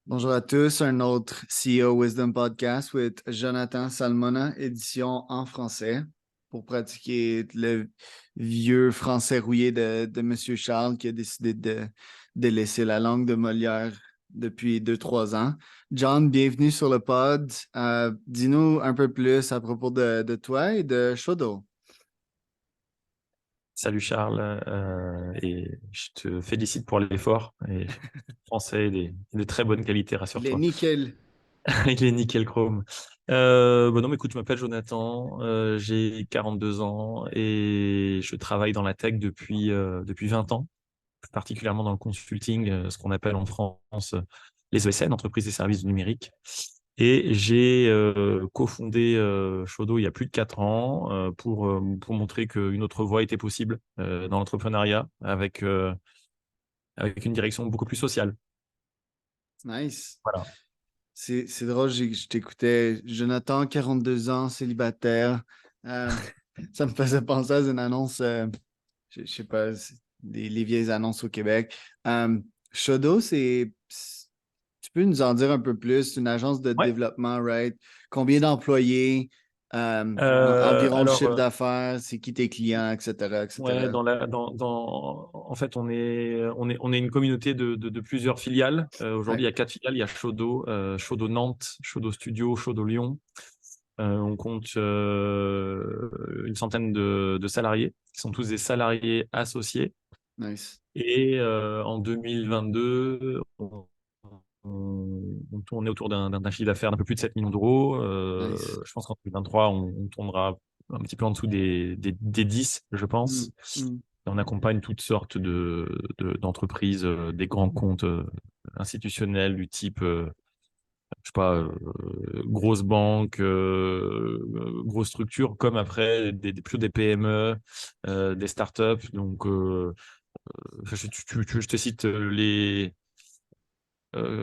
Bonjour à tous, un autre CEO Wisdom Podcast with Jonathan Salmona, édition en français, pour pratiquer le vieux français rouillé de Monsieur Charles qui a décidé de laisser la langue de Molière depuis 2, 3 ans. John, bienvenue sur le pod. Dis-nous un peu plus à propos de toi et de Shodo. Salut Charles, et je te félicite pour l'effort. Et français est de très bonne qualité, Il est rassure-toi. nickel. Il est nickel chrome. Non, mais écoute, je m'appelle Jonathan, j'ai 42 ans et je travaille dans la tech depuis 20 ans, plus particulièrement dans le consulting, ce qu'on appelle en France les ESN, entreprises et services du numérique. Et j'ai cofondé Shodo il y a plus de 4 ans pour montrer qu'une autre voie était possible dans l'entrepreneuriat avec une direction beaucoup plus sociale. Nice. Voilà. C'est drôle, je t'écoutais. Jonathan, 42 ans, célibataire. Euh, Ça me faisait penser à une annonce, je sais pas, les vieilles annonces au Québec. Shodo, tu peux nous en dire un peu plus? C'est une agence de Ouais. développement, right? Combien d'employés? Environ le Alors, chiffre d'affaires? C'est qui tes clients, etc., ouais, etc. en fait, on est une communauté de plusieurs filiales. Ouais, Aujourd'hui, il y a 4 filiales. Il y a Shodo, Shodo Nantes, Shodo Studio, Shodo Lyon. On compte une centaine de salariés, qui sont tous des salariés associés. nice, Et en 2022, on tournait autour d'un chiffre d'affaires d'un peu plus de 7 millions d'euros. nice. Je pense qu'en 2023, on tournera un petit peu en dessous des 10, je Mm, pense. mm, Et on accompagne toutes sortes d'entreprises, des grands comptes institutionnels du type, je sais pas, grosses banques, grosses structures, comme après plutôt des PME, des startups. Donc, je te cite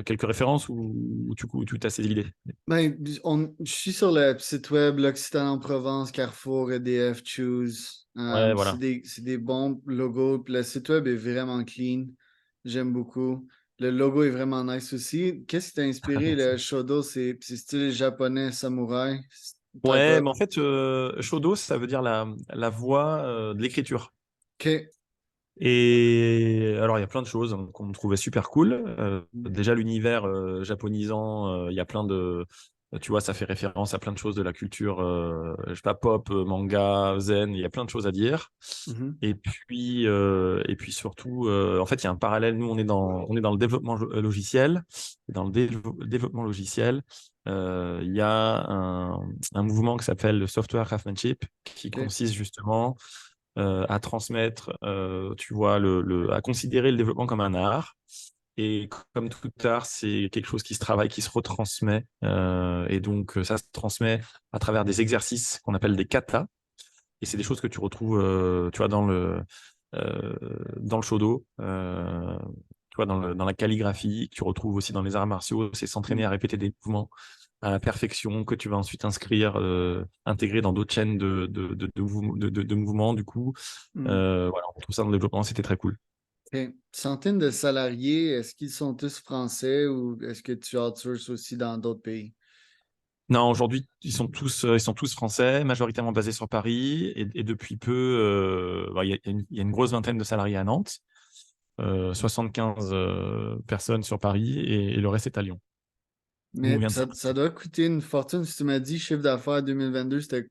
quelques références ou tu as saisi l'idée? Ben, je suis sur le site web L'Occitane en Provence, Carrefour, EDF, Choose. Ouais, C'est voilà. des bons logos. Puis le site web est vraiment clean. J'aime beaucoup. Le logo est vraiment nice aussi. Qu'est-ce qui t'a inspiré? Le Merci. Shodo, c'est style japonais, samouraï, type Ouais, up. mais en fait, Shodo, ça veut dire la voix de l'écriture. OK. Et alors, il y a plein de choses qu'on trouvait super cool. Déjà, l'univers japonisant, il y a plein de. Tu vois, ça fait référence à plein de choses de la culture, je sais pas, pop, manga, zen, il y a plein de choses à dire. Mhm. Et puis surtout, en fait, il y a un parallèle. Nous, on est dans le développement logiciel. Et dans le développement logiciel, il y a un mouvement qui s'appelle le software craftsmanship, qui OK. consiste justement à transmettre, tu vois, à considérer le développement comme un art. Et comme tout art, c'est quelque chose qui se travaille, qui se retransmet. Et donc, ça se transmet à travers des exercices qu'on appelle des katas. Et c'est des choses que tu retrouves, tu vois, dans le shodo, tu vois, dans la calligraphie, que tu retrouves aussi dans les arts martiaux. C'est s'entraîner Mm. à répéter des mouvements à la perfection que tu vas ensuite inscrire, intégrer dans d'autres chaînes de mouvements, du coup. Mm. Voilà, on trouve ça dans le développement, c'était très cool. OK. Centaines de salariés, est-ce qu'ils sont tous français ou est-ce que tu outsources aussi dans d'autres pays? Non, aujourd'hui, ils sont tous français, majoritairement basés sur Paris, et depuis peu, il y a une grosse vingtaine de salariés à Nantes, 75 personnes sur Paris, et le reste est à Lyon, où on Mais vient de ça s'implanter. doit coûter une fortune. Si tu m'as dit chiffre d'affaires 2022, c'était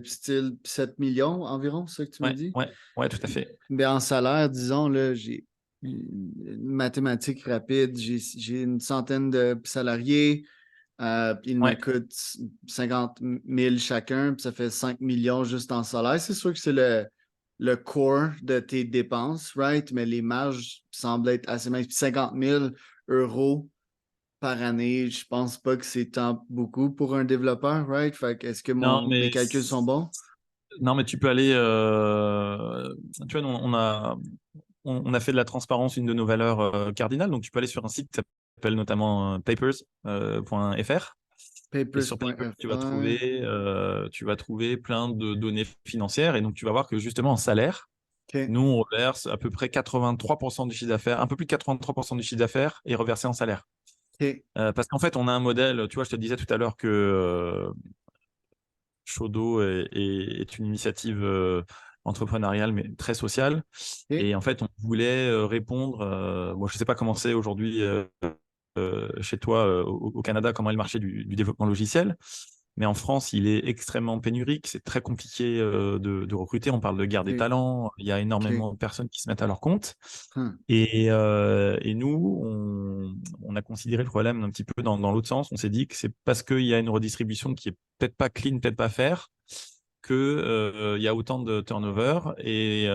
style 7 millions environ, c'est ça que tu m'as Ouais, dit? ouais, ouais, tout à fait. Mais en salaire, disons, là, j'ai une mathématique rapide, j'ai une centaine de salariés, ils me Ouais. coûtent 50 000 chacun, puis ça fait 5 millions juste en salaire. C'est sûr que c'est le core de tes dépenses, right? Mais les marges semblent être assez minces. Puis 50 000 euros par année, je pense pas que c'est tant beaucoup pour un développeur, right? Fait que est-ce que Non, mes calculs sont bons? non, mais tu peux aller. Tu vois, nous, on a fait de la transparence une de nos valeurs cardinales. Donc, tu peux aller sur un site qui s'appelle notamment papers.fr. Et sur Papers, Papers.fr. tu vas trouver plein de données financières. Et donc, tu vas voir que justement, en salaire, OK. nous, on reverse à peu près 83% du chiffre d'affaires, un peu plus de 83% du chiffre d'affaires est reversé en salaire. OK. Parce qu'en fait, on a un modèle, tu vois, je te disais tout à l'heure que Shodo est une initiative entrepreneuriale, mais très sociale. OK. Et en fait, on voulait répondre, moi, je ne sais pas comment c'est aujourd'hui chez toi au Canada, comment est le marché du développement logiciel. Mais en France, il est extrêmement pénurique. C'est très compliqué de recruter. On parle de guerre des OK. talents. Il y a OK. énormément de personnes qui se mettent à leur compte. Hum. Et nous, on a considéré le problème un petit peu dans l'autre sens. On s'est dit que c'est parce qu'il y a une redistribution qui est peut-être pas clean, peut-être pas fair, que il y a autant de turnover. Et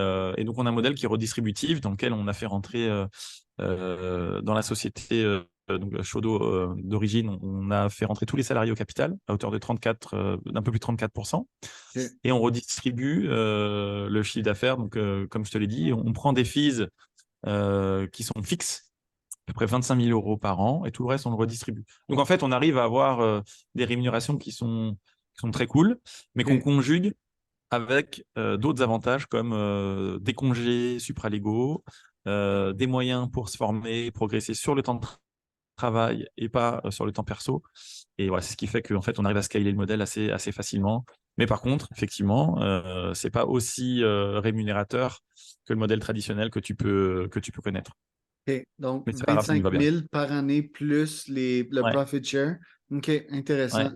donc, on a un modèle qui est redistributif, dans lequel on a fait rentrer dans la société donc Shodo d'origine, on a fait rentrer tous les salariés au capital à hauteur de 34, d'un peu plus de 34%. OK. Et on redistribue le chiffre d'affaires. Donc, comme je te l'ai dit, on prend des fees qui sont fixes, à peu près 25 000 euros par an, et tout le reste, on le redistribue. Donc, en fait, on arrive à avoir des rémunérations qui sont très cool, mais qu'on OK. conjugue avec d'autres avantages comme des congés supralégaux, des moyens pour se former, progresser sur le temps de travail et pas sur le temps perso. Et voilà, c'est ce qui fait qu'en fait, on arrive à scaler le modèle assez facilement. Mais par contre, effectivement, c'est pas aussi rémunérateur que le modèle traditionnel que tu peux connaître. OK. Donc, Mais c'est pas grave, on y 25 va bien. 000 par année plus le Ouais, profit share. OK, intéressant. ouais.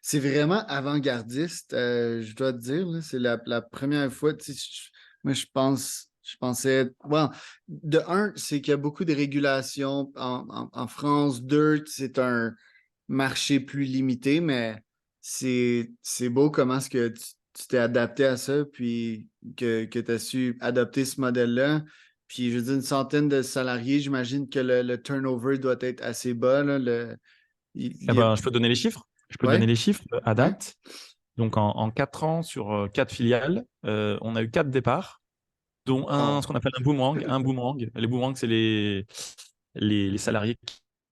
C'est vraiment avant-gardiste, je dois te dire, là. C'est la première fois, tu sais, moi, je pensais, well, de un, c'est qu'il y a beaucoup de régulations en France. Deux, c'est un marché plus limité, mais c'est beau comment est-ce que tu t'es adapté à ça, puis que tu as su adopter ce modèle-là. Puis, je veux dire, une centaine de salariés, j'imagine que le turnover doit être assez bas, là. Il Eh y a- ben, je peux donner les chiffres. Je peux te donner Ouais, les chiffres à ouais. date. Donc, en 4 ans, sur 4 filiales, on a eu 4 départs, dont Oh, ce qu'on appelle un boomerang. Un boomerang. Les boomerangs, c'est les salariés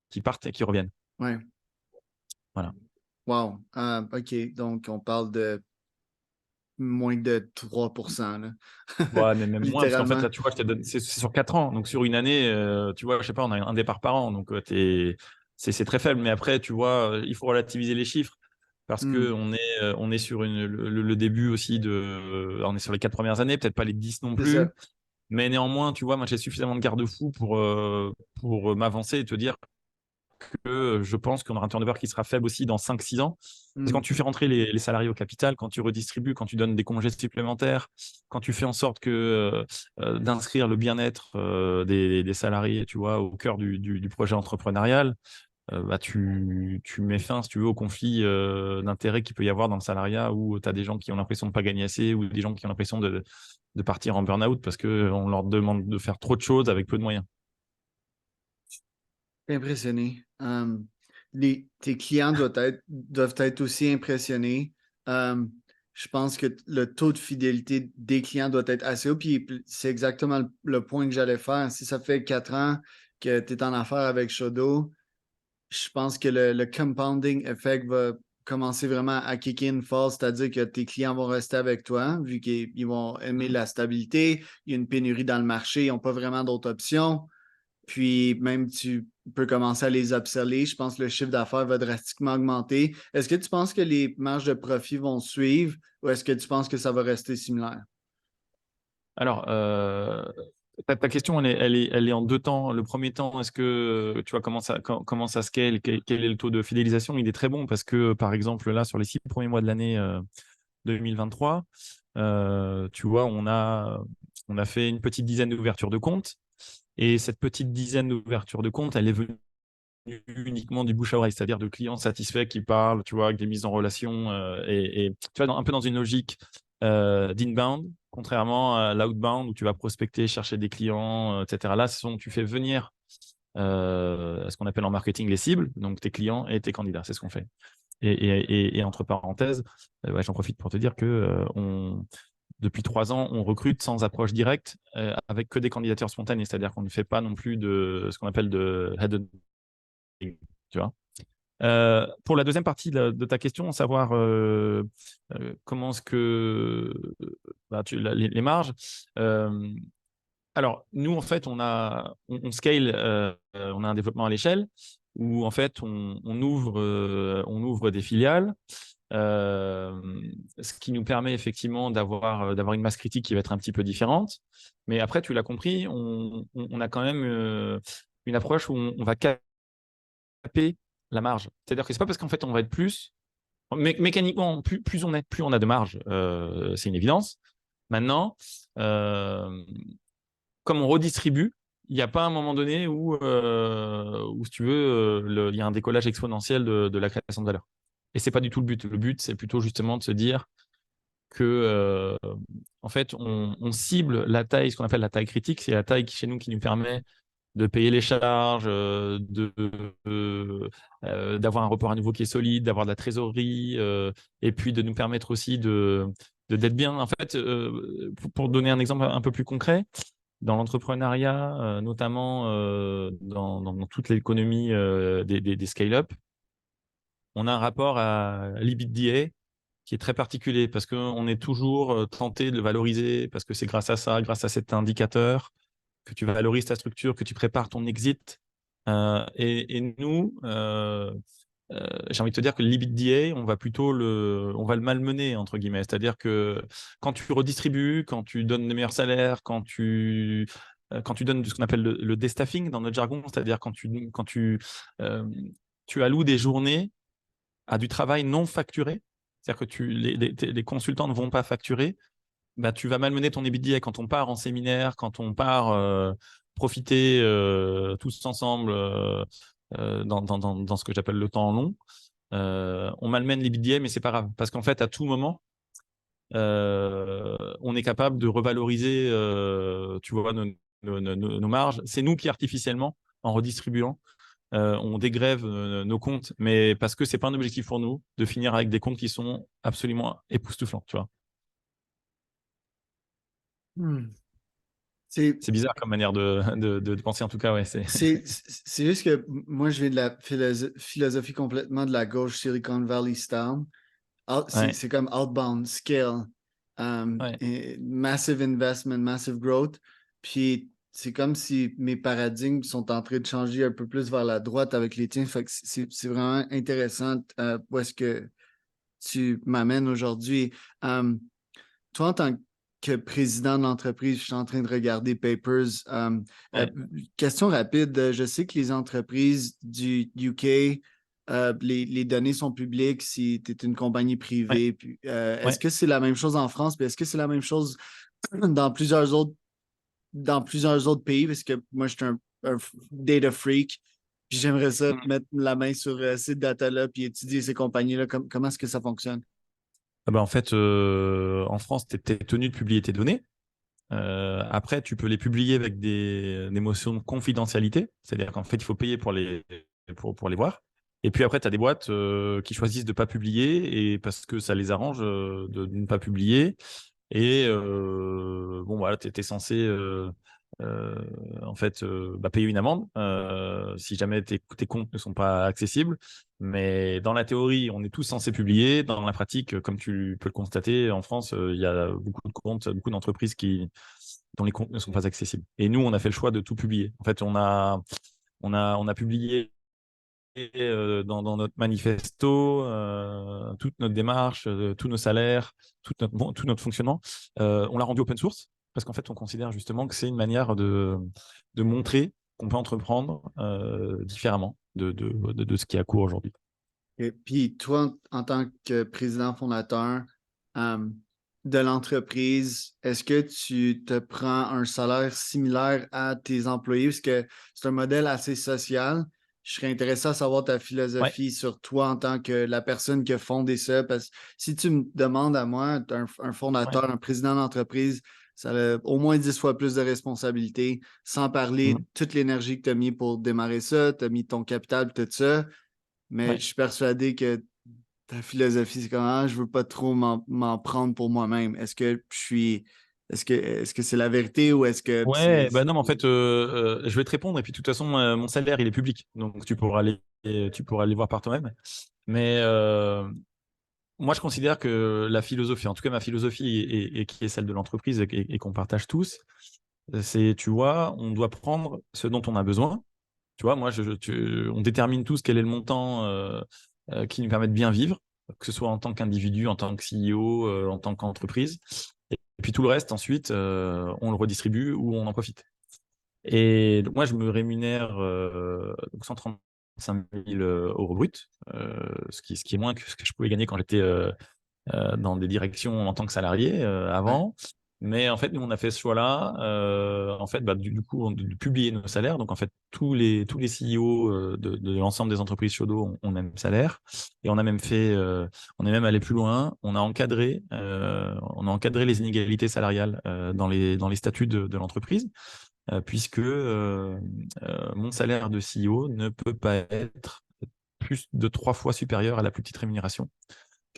qui partent et qui reviennent. ouais. Voilà. Wow. OK. Donc, on parle de moins de 3%, là. Ouais, mais même moins, parce qu'en fait, Littéralement. là, tu vois, c'est sur 4 ans. Donc, sur une année, tu vois, je sais pas, on a un départ par an. Donc, c'est très faible. Mais après, tu vois, il faut relativiser les chiffres parce Hmm. qu'on est sur le début aussi on est sur les 4 premières années, peut-être pas les 10 non C'est ça. plus. Mais néanmoins, tu vois, moi, j'ai suffisamment de garde-fous pour m'avancer et te dire que je pense qu'on aura un turnover qui sera faible aussi dans 5-6 ans. Parce que quand Hmm. tu fais rentrer les salariés au capital, quand tu redistribues, quand tu donnes des congés supplémentaires, quand tu fais en sorte d'inscrire le bien-être des salariés, tu vois, au cœur du projet entrepreneurial, bah, tu mets fin, si tu veux, au conflit d'intérêts qu'il peut y avoir dans le salariat où tu as des gens qui ont l'impression de ne pas gagner assez ou des gens qui ont l'impression de partir en burn-out parce qu'on leur demande de faire trop de choses avec peu de moyens. Impressionné. Tes clients doivent être aussi impressionnés. Um, je pense que le taux de fidélité des clients doit être assez haut. Puis c'est exactement le point que j'allais faire. Si ça fait 4 ans que tu es en affaire avec Shodo, je pense que le compounding effect va commencer vraiment à kick in fort, c'est-à-dire que tes clients vont rester avec toi, vu qu'ils vont aimer Mhm. la stabilité. Il y a une pénurie dans le marché, ils n'ont pas vraiment d'autres options. Puis même tu peux commencer à les upseller. Je pense que le chiffre d'affaires va drastiquement augmenter. Est-ce que tu penses que les marges de profit vont suivre ou est-ce que tu penses que ça va rester similaire? Alors, ta question, elle est en deux temps. Le premier temps, est-ce que tu vois comment ça scale, quel est le taux de fidélisation? Il est très bon parce que, par exemple, là, sur les 6 premiers mois de l'année 2023, tu vois, on a fait une petite dizaine d'ouvertures de comptes. Et cette petite dizaine d'ouvertures de comptes, elle est venue uniquement du bouche à oreille, c'est-à-dire de clients satisfaits qui parlent, tu vois, avec des mises en relation et tu vois, un peu dans une logique d'inbound, contrairement à l'outbound où tu vas prospecter, chercher des clients, etc. Là, tu fais venir ce qu'on appelle en marketing les cibles, donc tes clients et tes candidats, c'est ce qu'on fait. Et entre parenthèses, ouais, j'en profite pour te dire que depuis 3 ans, on recrute sans approche directe, avec que des candidatures spontanées, c'est-à-dire qu'on ne fait pas non plus de ce qu'on appelle de head, tu vois. Pour la deuxième partie de ta question, savoir comment est-ce que bah, les marges. euh, alors, nous, en fait, on scale, on a un développement à l'échelle. où en fait, on ouvre des filiales, ce qui nous permet effectivement d'avoir une masse critique qui va être un petit peu différente. Mais après, tu l'as compris, on a quand même une approche où on va caper la marge. C'est-à-dire que c'est pas parce qu'en fait, on va être plus. Mécaniquement, plus on a de marge, c'est une évidence. Maintenant, comme on redistribue, il n'y a pas un moment donné où si tu veux, il y a un décollage exponentiel de la création de valeur. Et c'est pas du tout le but. Le but, c'est plutôt justement de se dire que, en fait, on cible la taille, ce qu'on appelle la taille critique, c'est la taille qui, chez nous, qui nous permet de payer les charges, d'avoir un report à niveau qui est solide, d'avoir de la trésorerie, et puis de nous permettre aussi d'être bien. En fait, pour donner un exemple un peu plus concret, dans l'entrepreneuriat, notamment dans toute l'économie des scale-up, on a un rapport à l'EBITDA qui est très particulier parce qu'on est toujours tenté de le valoriser parce que c'est grâce à ça, grâce à cet indicateur, que tu valorises ta structure, que tu prépares ton exit. Et nous, j'ai envie de te dire que l'EBITDA, on va le malmener, entre guillemets. C'est-à-dire que quand tu redistribues, quand tu donnes les meilleurs salaires, quand tu donnes ce qu'on appelle le déstaffing dans notre jargon, c'est-à-dire euh, tu alloues des journées à du travail non facturé, c'est-à-dire que les consultants ne vont pas facturer, bah, tu vas malmener ton EBITDA quand on part en séminaire, quand on part profiter tous ensemble dans ce que j'appelle le temps long. On malmène l'EBITDA, mais c'est pas grave. Parce qu'en fait, à tout moment, on est capable de revaloriser tu vois, nos marges. C'est nous qui, artificiellement, en redistribuant, on dégrève nos comptes, mais parce que c'est pas un objectif pour nous de finir avec des comptes qui sont absolument époustouflants, tu vois. Hmm. C'est C'est bizarre comme manière de penser, en tout cas, ouais. c'est juste que moi, je viens de la philosophie complètement de la gauche Silicon Valley style. Ouais, C'est comme outbound, scale, ouais, et massive investment, massive growth. Puis c'est comme si mes paradigmes sont en train de changer un peu plus vers la droite avec les tiens. Fait que c'est vraiment intéressant où est-ce que tu m'amènes aujourd'hui. Um, Toi, en tant que président de l'entreprise, je suis en train de regarder Papers. ouais, Question rapide, je sais que les entreprises du UK, les données sont publiques si tu es une compagnie ouais, privée. Puis, est-ce ouais. que c'est la même chose en France? Puis est-ce que c'est la même chose dans plusieurs autres pays? Parce que moi, je suis un data freak. Puis j'aimerais ça Mm. mettre la main sur ces data-là puis étudier ces compagnies-là. Comment est-ce que ça fonctionne? Ah bah, en fait, en France, tu es tenu de publier tes données. Après, tu peux les publier avec des notions de confidentialité, c'est-à-dire qu'en fait, il faut payer pour les voir. Et puis après, tu as des boîtes qui choisissent de ne pas publier et parce que ça les arrange de ne pas publier. Et bon, voilà, tu étais censé euh, en fait bah, payer une amende si jamais tes comptes ne sont pas accessibles. Mais dans la théorie, on est tous censés publier. Dans la pratique, comme tu peux le constater, en France, il y a beaucoup de comptes, beaucoup d'entreprises dont les comptes ne sont pas accessibles. Et nous, on a fait le choix de tout publier. En fait, on a publié dans notre manifesto, toute notre démarche, tous nos salaires, tout notre fonctionnement. On l'a rendu open source parce qu'en fait, on considère justement que c'est une manière de montrer qu'on peut entreprendre différemment de ce qui est à court aujourd'hui. Et puis, toi, en tant que président fondateur euh, de l'entreprise, est-ce que tu te prends un salaire similaire à tes employés? Parce que c'est un modèle assez social. Je serais intéressé à savoir ta Ouais, philosophie sur toi en tant que la personne qui a fondé ça. Parce que si tu me demandes à moi, un ouais. fondateur, un président d'entreprise, ça a au moins 10 fois plus de responsabilités, sans parler de Mhm. toute l'énergie que tu as mis pour démarrer ça, tu as mis ton capital, tout ça. Mais Ouais. je suis persuadé que ta philosophie, c'est comment je veux pas trop m'en prendre pour moi-même. Est-ce que c'est la vérité ou est-ce que Ouais, bah non, mais en fait, je vais te répondre et puis de toute façon, mon salaire, il est public, donc tu pourras aller voir par toi-même. Mais moi, je considère que la philosophie, en tout cas ma philosophie et qui est celle de l'entreprise et qu'on partage tous, c'est, tu vois, on doit prendre ce dont on a besoin Tu vois, moi, on détermine tous quel est le montant qui nous permet de bien vivre, que ce soit en tant qu'individu, en tant que CEO, en tant qu'entreprise. Et puis tout le reste, ensuite, on le redistribue ou on en profite. Et donc, moi, je me rémunère donc 135 000 euros brut, ce qui est moins que ce que je pouvais gagner quand j'étais dans des directions en tant que salarié Ouais. avant. Mais en fait, nous, on a fait ce choix-là, en fait, du coup, de publier nos salaires. Donc, en fait, tous les CEO de l'ensemble des entreprises Shodo ont le même salaire. Et on a même fait, on est même allé plus loin. On a encadré les inégalités salariales dans les statuts de l'entreprise, puisque mon salaire de CEO ne peut pas être plus de 3 fois supérieur à la plus petite rémunération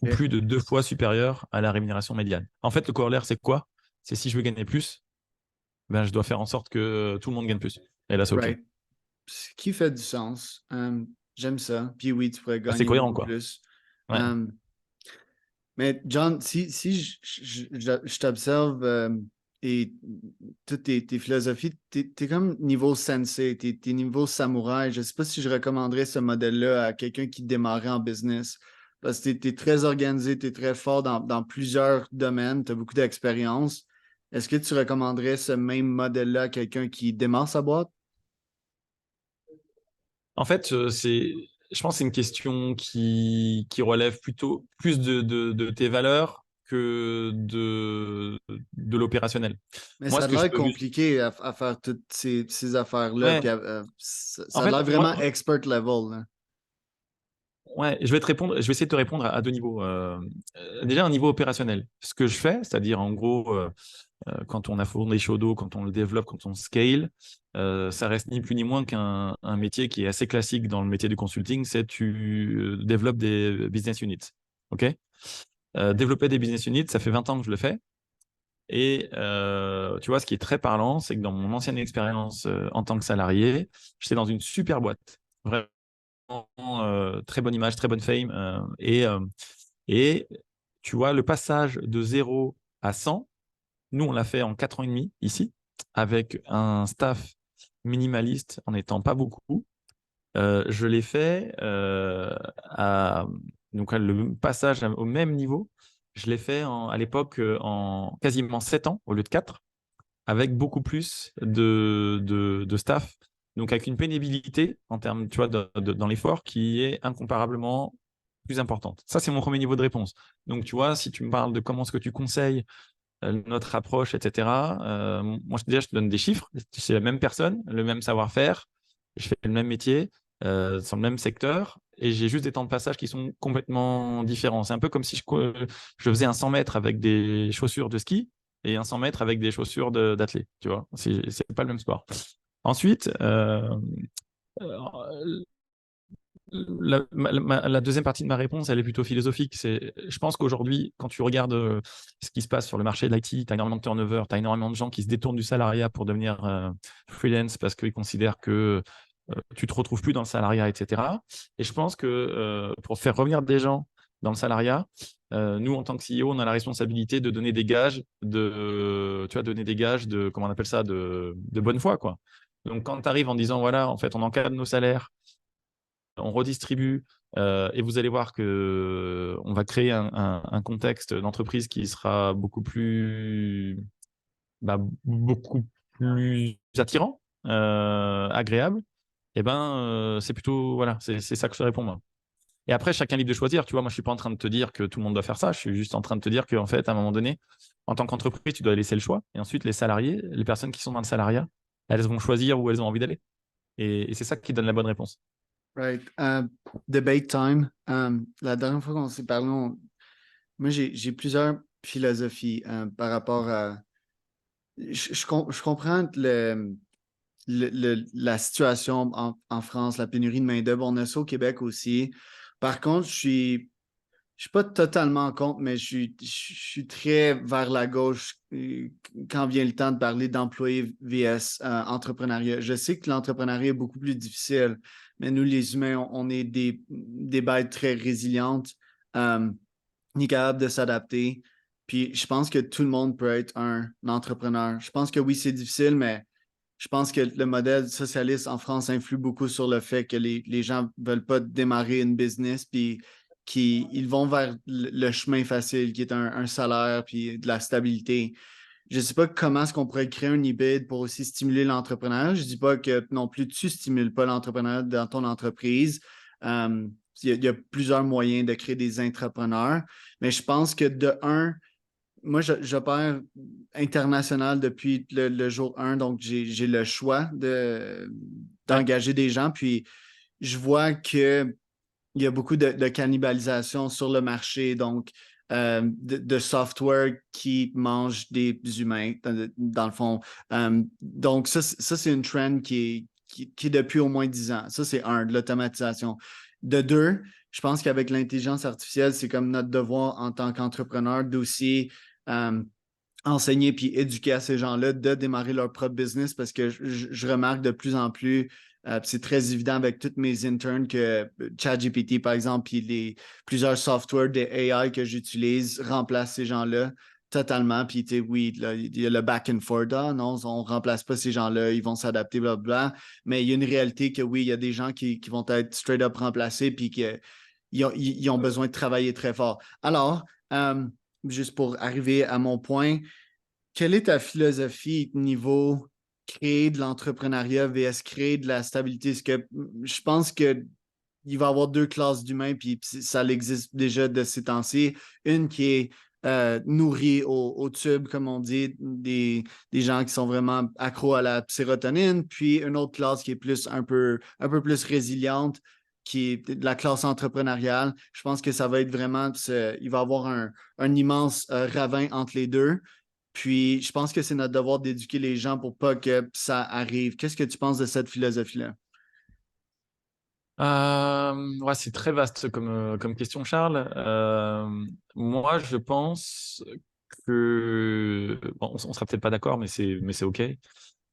ou OK. plus de 2 fois supérieur à la rémunération médiane. En fait, le corollaire, c'est quoi? C'est si je veux gagner plus, ben, je dois faire en sorte que tout le monde gagne plus. Et là, c'est OK. Right. Ce qui fait du sens. J'aime ça. Puis oui, tu pourrais Ben, c'est gagner cohérent, beaucoup quoi. plus. Ouais. Um, mais John, si je t'observe et toutes tes philosophies, t'es comme niveau sensei, t'es niveau samouraï. Je sais pas si je recommanderais ce modèle-là à quelqu'un qui démarrait en business. Parce que t'es très organisé, t'es très fort dans plusieurs domaines, t'as beaucoup d'expérience. Est-ce que tu recommanderais ce même modèle-là à quelqu'un qui démarre sa boîte? En fait, je pense que c'est une question qui relève plutôt plus de tes valeurs que de l'opérationnel. Mais Moi, ça ce a que je l'air peux juste... compliqué à faire toutes ces affaires-là. Ouais, Puis ça en a fait, l'air vraiment expert level, là. ouais, je vais te répondre, je vais essayer de te répondre à deux niveaux. Déjà, un niveau opérationnel. Ce que je fais, c'est-à-dire en gros, quand on a fourni Shodo, quand on le développe, quand on scale, ça reste ni plus ni moins qu'un métier qui est assez classique dans le métier du consulting, c'est tu développes des business units. OK? Développer des business units, ça fait 20 ans que je le fais. Et tu vois, ce qui est très parlant, c'est que dans mon ancienne expérience en tant que salarié, j'étais dans une super boîte. Vraiment, très bonne image, très bonne fame. Et tu vois, le passage de 0 à 100, nous, on l'a fait en 4 ans et demi ici, avec un staff minimaliste en n'étant pas beaucoup. Je l'ai fait donc le passage au même niveau, je l'ai fait à l'époque en quasiment 7 ans au lieu de 4, avec beaucoup plus de staff, donc avec une pénibilité en termes, tu vois, dans l'effort qui est incomparablement plus importante. Ça, c'est mon premier niveau de réponse. Donc, tu vois, si tu me parles de comment est-ce que tu conseilles notre approche, etc., moi, déjà, je te donne des chiffres. C'est la même personne, le même savoir-faire, je fais le même métier, sur le même secteur, et j'ai juste des temps de passage qui sont complètement différents. C'est un peu comme si je faisais un 100 mètres avec des chaussures de ski et un 100 mètres avec des chaussures d'athlète, tu vois. C'est pas le même sport. Ensuite, euh, la deuxième partie de ma réponse, elle est plutôt philosophique. Je pense qu'aujourd'hui, quand tu regardes ce qui se passe sur le marché de l'IT, tu as énormément de turnover, tu as énormément de gens qui se détournent du salariat pour devenir freelance parce qu'ils considèrent que tu te retrouves plus dans le salariat, etc. Et je pense que pour faire revenir des gens dans le salariat, nous, en tant que CEO, on a la responsabilité de donner des gages tu vois, donner des gages comment on appelle ça, de bonne foi, quoi. Donc, quand tu arrives en disant, voilà, en fait, on encadre nos salaires, on redistribue et vous allez voir que on va créer un contexte d'entreprise qui sera beaucoup plus attirant, agréable. Et ben, c'est plutôt voilà, c'est ça que je te réponds moi. Et après, chacun est libre de choisir. Tu vois, moi, je suis pas en train de te dire que tout le monde doit faire ça. Je suis juste en train de te dire qu'en fait, à un moment donné, en tant qu'entreprise, tu dois laisser le choix. Et ensuite, les salariés, les personnes qui sont dans le salariat, elles vont choisir où elles ont envie d'aller. Et c'est ça qui donne la bonne réponse. Right. Debate time. La dernière fois qu'on s'est parlé, moi, j'ai plusieurs philosophies par rapport à. Je comprends la situation en France, la pénurie de main-d'œuvre. On a ça au Québec aussi. Par contre, je suis pas totalement contre, mais je suis très vers la gauche quand vient le temps de parler d'employés vs entrepreneuriat. Je sais que l'entrepreneuriat est beaucoup plus difficile, mais nous, les humains, on est des bêtes très résilientes, euh, ni capables de s'adapter. Puis je pense que tout le monde peut être un entrepreneur. Je pense que oui, c'est difficile, mais je pense que le modèle socialiste en France influe beaucoup sur le fait que les gens ne veulent pas démarrer une business, puis ils vont vers le chemin facile, qui est un salaire, puis de la stabilité. Je ne sais pas comment est-ce qu'on pourrait créer un hybride pour aussi stimuler l'entrepreneuriat. Je ne dis pas que non plus tu ne stimules pas l'entrepreneuriat dans ton entreprise. Euh, il y a plusieurs moyens de créer des entrepreneurs, mais je pense que de un, moi, j'opère international depuis le jour 1, donc j'ai le choix Ouais. d'engager des gens. Puis je vois qu'il y a beaucoup de cannibalisation sur le marché, donc de software qui mange des humains, dans le fond. Donc, ça c'est une trend qui est depuis au moins 10 ans. Ça, c'est un, de l'automatisation. De deux, je pense qu'avec l'intelligence artificielle, c'est comme notre devoir en tant qu'entrepreneur d'aussi euh, enseigner puis éduquer à ces gens-là de démarrer leur propre business parce que je remarque de plus en plus, c'est très évident avec toutes mes interns que ChatGPT, par exemple, puis plusieurs softwares de AI que j'utilise remplacent ces gens-là totalement. Puis, oui, là, il y a le back and forth. Ah, non, on ne remplace pas ces gens-là, ils vont s'adapter, blablabla. Mais il y a une réalité que oui, il y a des gens qui vont être straight up remplacés puis ils ont besoin de travailler très fort. Alors, juste pour arriver à mon point, quelle est ta philosophie niveau créer de l'entrepreneuriat vs créer de la stabilité? Est-ce que je pense que il va y avoir deux classes d'humains, puis ça existe déjà de ces temps-ci. Une qui est nourrie au tube, comme on dit, des gens qui sont vraiment accros à la sérotonine, puis une autre classe qui est plus un peu plus résiliente, qui est de la classe entrepreneuriale. Je pense que ça va être vraiment, il va y avoir un immense ravin entre les deux. Puis, je pense que c'est notre devoir d'éduquer les gens pour pas que ça arrive. Qu'est-ce que tu penses de cette philosophie-là? Ouais, c'est très vaste comme question, Charles. Moi, je pense que bon, on sera peut-être pas d'accord, mais c'est OK.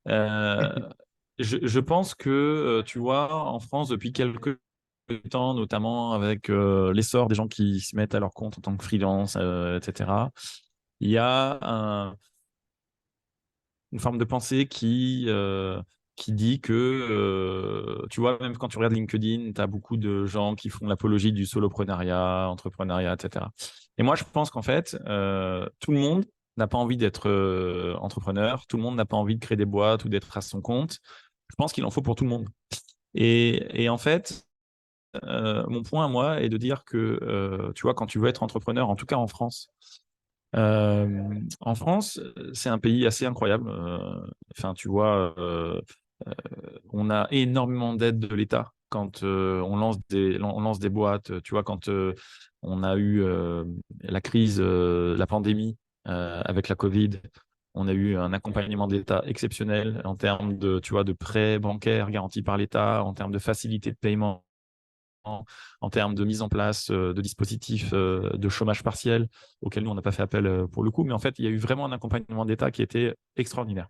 Euh, je pense que tu vois, en France, depuis quelques temps, notamment avec l'essor des gens qui se mettent à leur compte en tant que freelance, etc., il y a une forme de pensée qui dit que, tu vois, même quand tu regardes LinkedIn, tu as beaucoup de gens qui font l'apologie du soloprenariat, entrepreneuriat, etc. Et moi, je pense qu'en fait, tout le monde n'a pas envie d'être entrepreneur, tout le monde n'a pas envie de créer des boîtes ou d'être à son compte. Je pense qu'il en faut pour tout le monde. Et en fait, mon point à moi est de dire que, tu vois, quand tu veux être entrepreneur, en tout cas en France, c'est un pays assez incroyable. Enfin, tu vois, on a énormément d'aides de l'État quand on lance des boîtes. Tu vois, quand on a eu la crise, la pandémie avec la Covid, on a eu un accompagnement de l'État exceptionnel en termes de, tu vois, de prêts bancaires garantis par l'État, en termes de facilité de paiement, en termes de mise en place de dispositifs de chômage partiel, auxquels nous, on n'a pas fait appel pour le coup. Mais en fait, il y a eu vraiment un accompagnement d'État qui était extraordinaire.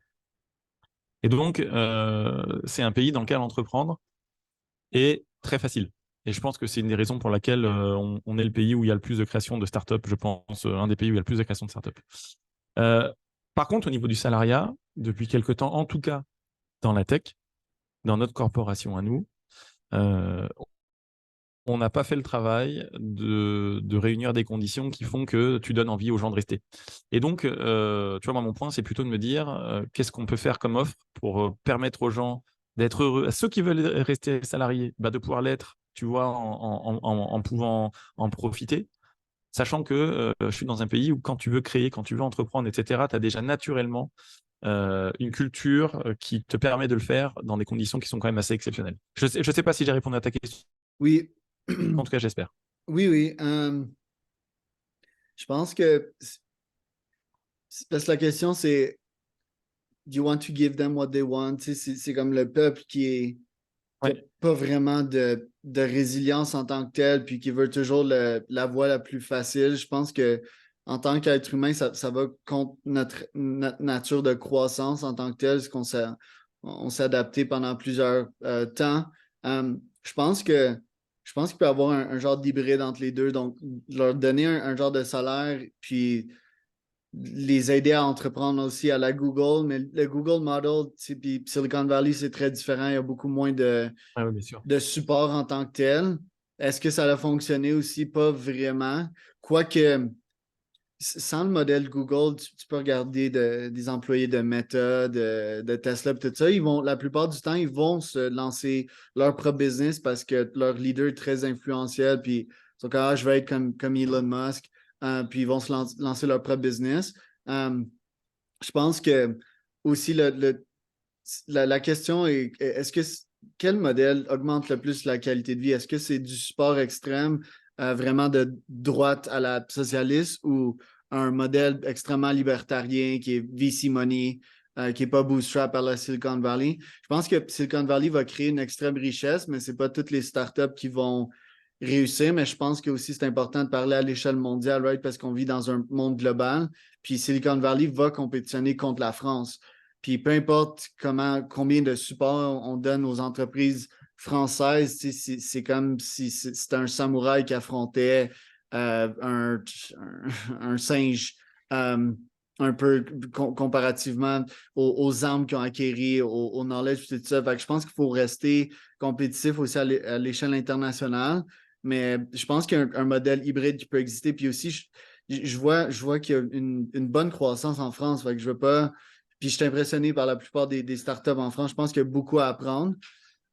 Et donc, c'est un pays dans lequel entreprendre est très facile. Et je pense que c'est une des raisons pour laquelle on est le pays où il y a le plus de création de startups, je pense, un des pays où il y a le plus de création de startups. Euh, Par contre, au niveau du salariat, depuis quelques temps, en tout cas dans la tech, dans notre corporation à nous, euh, on n'a pas fait le travail de réunir des conditions qui font que tu donnes envie aux gens de rester. Et donc, tu vois, moi, mon point, c'est plutôt de me dire qu'est-ce qu'on peut faire comme offre pour permettre aux gens d'être heureux, à ceux qui veulent rester salariés, bah, de pouvoir l'être, tu vois, en pouvant en profiter, sachant que je suis dans un pays où quand tu veux créer, quand tu veux entreprendre, etc., tu as déjà naturellement une culture qui te permet de le faire dans des conditions qui sont quand même assez exceptionnelles. Je sais pas si j'ai répondu à ta question, Oui. en tout cas, j'espère. Oui, oui. Je pense que parce que la question, c'est Do you want to give them what they want? Tu sais, c'est comme le peuple qui a Ouais. pas vraiment de résilience en tant que tel, puis qui veut toujours la voie la plus facile. Je pense que en tant qu'être humain, ça va contre notre nature de croissance en tant que tel, parce on s'est adapté pendant plusieurs temps. Je pense je pense qu'il peut y avoir un genre d'hybride entre les deux. Donc, leur donner un genre de salaire, puis les aider à entreprendre aussi à la Google, mais le Google Model, puis Silicon Valley, c'est très différent. Il y a beaucoup moins Ah oui, bien sûr. de support en tant que tel. Est-ce que ça a fonctionné aussi? Pas vraiment. Quoique, sans le modèle Google, tu peux regarder des employés de Meta, de Tesla, tout ça. La plupart du temps, ils vont se lancer leur propre business parce que leur leader est très influentiel, puis ils sont comme, ah, je vais être comme Elon Musk, puis ils vont se lancer leur propre business. Je pense que aussi la question est, quel modèle augmente le plus la qualité de vie? Est-ce que c'est du sport extrême, vraiment de droite à la socialiste, ou un modèle extrêmement libertarien qui est VC money, qui n'est pas bootstrap par la Silicon Valley? Je pense que Silicon Valley va créer une extrême richesse, mais ce n'est pas toutes les startups qui vont réussir. Mais je pense que aussi c'est important de parler à l'échelle mondiale, right? Parce qu'on vit dans un monde global. Puis Silicon Valley va compétitionner contre la France. Puis peu importe combien de support on donne aux entreprises françaises, c'est comme si c'était un samouraï qui affrontait un singe, un peu comparativement aux armes qu'ils ont acquéries, au knowledge, tout ça. Fait que je pense qu'il faut rester compétitif aussi à l'échelle internationale. Mais je pense qu'il y a un modèle hybride qui peut exister. Puis aussi, je vois qu'il y a une bonne croissance en France. Fait que je veux pas. Puis je suis impressionné par la plupart des startups en France. Je pense qu'il y a beaucoup à apprendre.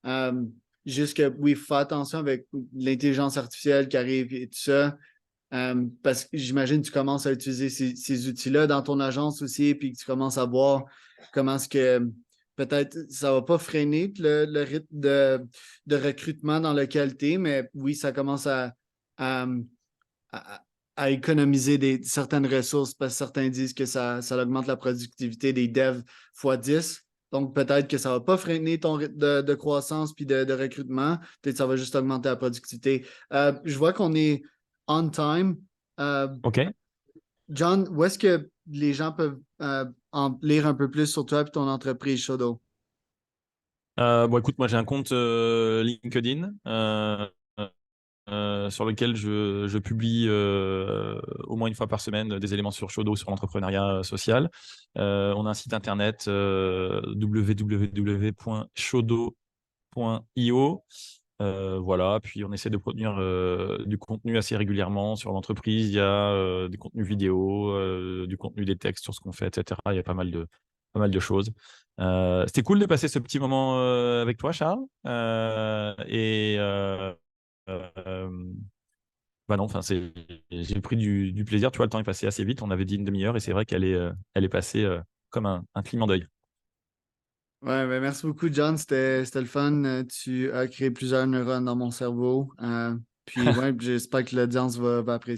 Euh, Juste que, oui, fais attention avec l'intelligence artificielle qui arrive et tout ça. Parce que j'imagine que tu commences à utiliser ces outils-là dans ton agence aussi, puis que tu commences à voir comment est-ce que peut-être ça ne va pas freiner le rythme de recrutement dans lequel tu es, mais oui, ça commence à, à- à économiser certaines ressources parce que certains disent que ça augmente la productivité des devs x 10. Donc, peut-être que ça ne va pas freiner ton rythme de croissance puis de recrutement. Peut-être que ça va juste augmenter la productivité. Je vois qu'on est on time. Euh, Ok. John, où est-ce que les gens peuvent en lire un peu plus sur toi et ton entreprise, Shodo? Bon, écoute, moi j'ai un compte LinkedIn sur lequel je publie au moins une fois par semaine des éléments sur Shodo, sur l'entrepreneuriat social. On a un site internet www.shodo.io. Voilà, puis on essaie de produire du contenu assez régulièrement sur l'entreprise. Il y a des contenus vidéo, du contenu des textes sur ce qu'on fait, etc. Il y a pas mal de choses. C'était cool de passer ce petit moment avec toi, Charles. Euh, Bah non, enfin, j'ai pris du plaisir. Tu vois, le temps est passé assez vite. On avait dit une demi-heure et c'est vrai elle est passée comme un clignement d'œil. Ouais, ben merci beaucoup, John. C'était le fun. Tu as créé plusieurs neurones dans mon cerveau. Puis ouais, j'espère que l'audience va apprécier.